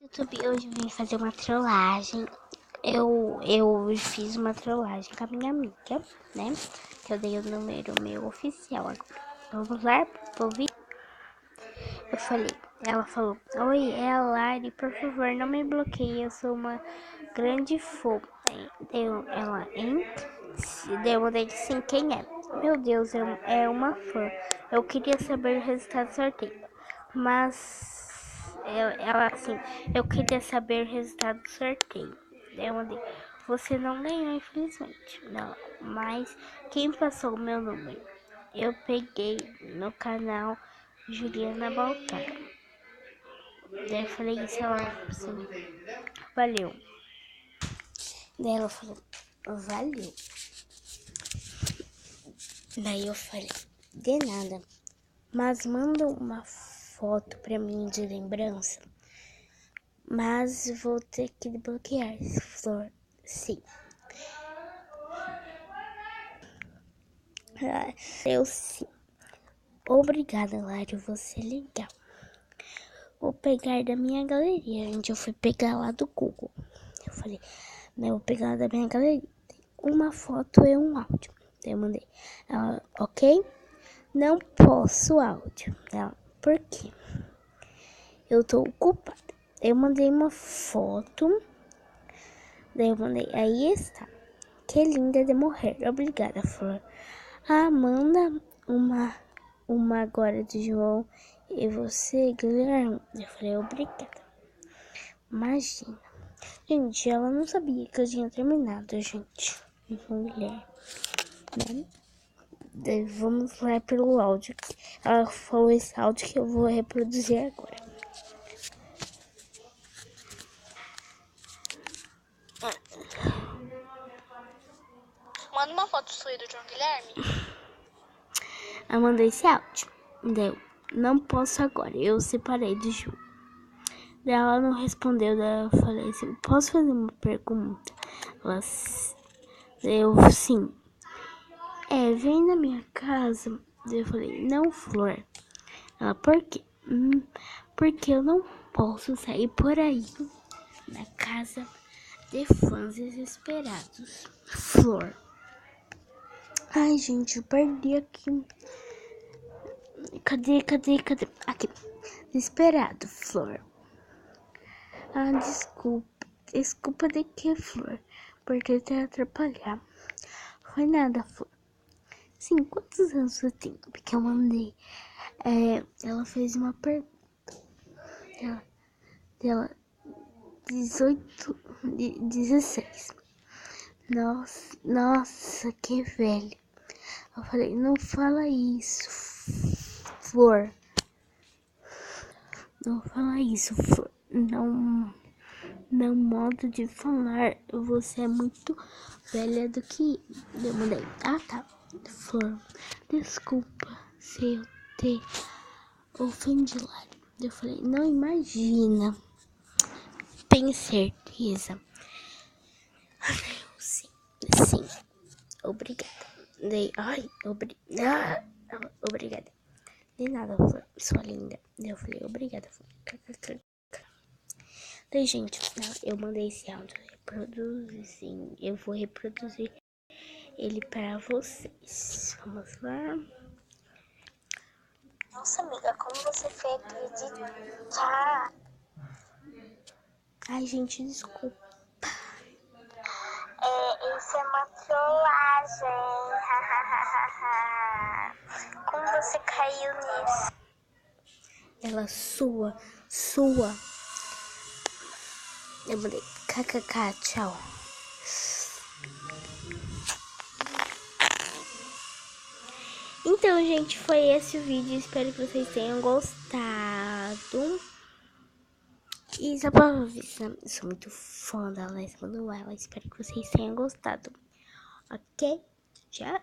YouTube, hoje eu vim fazer uma trollagem. Eu fiz uma trollagem com a minha amiga, né? Que eu dei o número meu oficial agora. Vamos lá pro vídeo. Ela falou: Oi, é a Lari, por favor, não me bloqueie, eu sou uma grande fã. Ela, hein? Deu uma de sim, quem é? Meu Deus, é uma fã. Eu queria saber o resultado do sorteio. Mas ela assim, eu queria saber o resultado do sorteio. Eu mandei, você não ganhou, infelizmente. Não, mas quem passou o meu número? Eu peguei no canal Juliana Baltar. Daí eu falei isso, ela assim, valeu. Daí ela falou, valeu. Daí eu falei, de nada. Mas manda uma foto pra mim de lembrança. Mas vou ter que bloquear, Flor. Sim. Eu sim. Obrigada, Lari. Você é legal. Vou pegar da minha galeria. Gente, eu fui pegar lá do Google. Eu falei, né, vou pegar da minha galeria. Uma foto e um áudio. Eu mandei. Ela, ok? Não posso áudio. Ela, por quê? Eu tô ocupada. Eu mandei uma foto. Daí eu mandei, aí está. Que linda de morrer. Obrigada, Flor. Ah, manda uma agora de João. E você, Guilherme? Eu falei, obrigada. Imagina. Gente, ela não sabia que eu tinha terminado, gente. Com o Guilherme, né? Daí vamos lá pelo áudio. Ela falou esse áudio que eu vou reproduzir agora. Manda uma foto sua e do João Guilherme. Eu mandei esse áudio. Deu. Não posso agora. Eu separei do Ju. Daí ela não respondeu. Daí eu falei assim: posso fazer uma pergunta? Ela, eu sim. Vem na minha casa. Daí eu falei: não, Flor. Ela, por quê? Porque eu não posso sair por aí na casa de fãs desesperados. Flor. Ai, gente, eu perdi aqui. Cadê? Aqui. Desesperado, Flor. Ah, desculpa. Desculpa de que, Flor? Por te atrapalhar. Foi nada, Flor. Sim, quantos anos você tem? Porque eu mandei. Ela fez uma pergunta. Ela 18, 16. Nossa, que velho. Eu falei, não fala isso, Flor. Não fala isso, Flor. Não modo de falar. Você é muito velha do que eu mandei. Ah, tá. Flor, desculpa se eu te ofendi lá. Eu falei, não imagina. Tem certeza? Sim. Obrigada. Obrigada. De nada, Flor, sua linda. Eu falei, obrigada, Flor. Daí, gente, eu mandei esse áudio reproduzir. Eu vou reproduzir ele para vocês. Vamos lá. Nossa, amiga, como você foi acreditar? Ai, gente, desculpa. Isso é uma trollagem. Como você caiu nisso? Ela sua. Eu mandei kkk, tchau. Então, gente, foi esse o vídeo. Espero que vocês tenham gostado. E só pra avisar, eu sou muito fã da Lesma Manuela. Espero que vocês tenham gostado. Ok? Tchau!